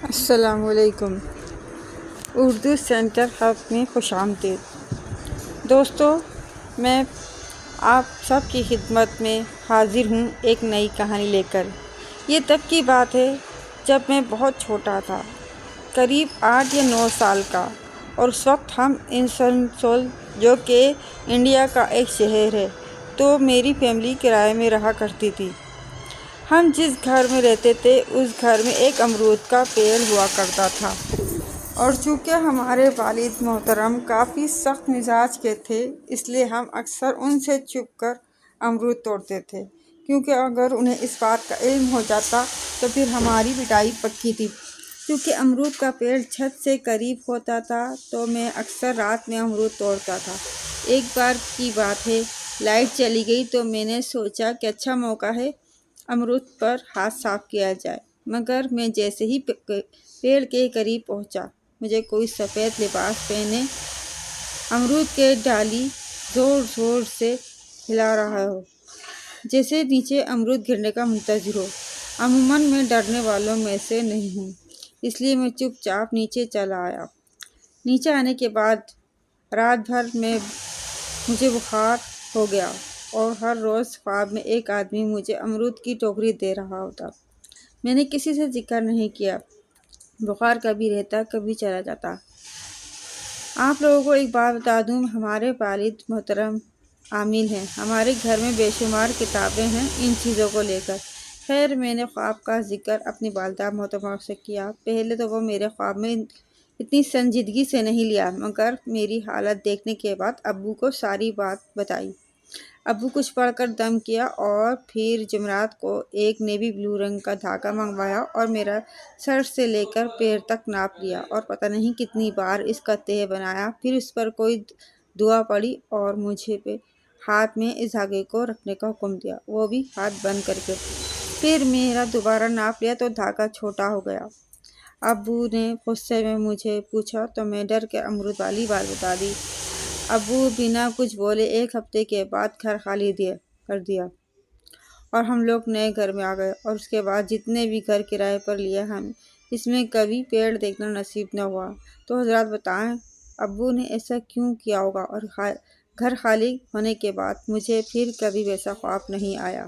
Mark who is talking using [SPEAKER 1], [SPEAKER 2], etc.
[SPEAKER 1] السلام علیکم۔ Urdu centre hub میں خوش آمدید۔ دوستو، میں آپ سب کی خدمت میں حاضر ہوں ایک نئی کہانی لے کر۔ یہ تب کی بات ہے جب میں بہت چھوٹا تھا، قریب 8 یا 9 سال کا، اور اس وقت ہم آسنسول، جو کہ انڈیا کا ایک شہر ہے، تو میری فیملی کرائے میں رہا کرتی تھی۔ ہم جس گھر میں رہتے تھے اس گھر میں ایک امرود کا پیڑ ہوا کرتا تھا، اور چونکہ ہمارے والد محترم کافی سخت مزاج کے تھے، اس لیے ہم اکثر ان سے چھپ کر امرود توڑتے تھے، کیونکہ اگر انہیں اس بات کا علم ہو جاتا تو پھر ہماری پٹائی پکی تھی۔ چونکہ امرود کا پیڑ چھت سے قریب ہوتا تھا تو میں اکثر رات میں امرود توڑتا تھا۔ ایک بار کی بات ہے، لائٹ چلی گئی تو میں نے سوچا کہ اچھا موقع ہے امرود پر ہاتھ صاف کیا جائے، مگر میں جیسے ہی پیڑ کے قریب پہنچا، مجھے کوئی سفید لباس پہنے امرود کے ڈالی زور زور سے ہلا رہا ہو، جیسے نیچے امرود گرنے کا منتظر ہو۔ عموماً میں ڈرنے والوں میں سے نہیں ہوں، اس لیے میں چپ چاپ نیچے چلا آیا۔ نیچے آنے کے بعد رات بھر میں مجھے بخار ہو گیا، اور ہر روز خواب میں ایک آدمی مجھے امرود کی ٹوکری دے رہا ہوتا۔ میں نے کسی سے ذکر نہیں کیا۔ بخار کبھی رہتا کبھی چلا جاتا۔ آپ لوگوں کو ایک بات بتا دوں، ہمارے والد محترم عامل ہیں، ہمارے گھر میں بے شمار کتابیں ہیں ان چیزوں کو لے کر۔ خیر، میں نے خواب کا ذکر اپنی والدہ محترمہ سے کیا۔ پہلے تو وہ میرے خواب میں اتنی سنجیدگی سے نہیں لیا، مگر میری حالت دیکھنے کے بعد ابو کو ساری بات بتائی۔ ابو کچھ پڑھ کر دم کیا، اور پھر جمعرات کو ایک نیوی بلو رنگ کا دھاگا منگوایا اور میرا سر سے لے کر پیر تک ناپ لیا، اور پتہ نہیں کتنی بار اس کا تہہ بنایا، پھر اس پر کوئی دعا پڑھی اور مجھے ہاتھ میں اس دھاگے کو رکھنے کا حکم دیا، وہ بھی ہاتھ بند کر کے۔ پھر میرا دوبارہ ناپ لیا تو دھاگا چھوٹا ہو گیا۔ ابو نے غصے میں مجھے پوچھا تو میں ڈر کے امرود والی بات بتا دی۔ ابو بنا کچھ بولے ایک ہفتے کے بعد گھر خالی کر دیا، اور ہم لوگ نئے گھر میں آ گئے، اور اس کے بعد جتنے بھی گھر کرائے پر لیے ہم اس میں کبھی پیڑ دیکھنا نصیب نہ ہوا۔ تو حضرات بتائیں ابو نے ایسا کیوں کیا ہوگا، اور گھر خالی ہونے کے بعد مجھے پھر کبھی ویسا خواب نہیں آیا۔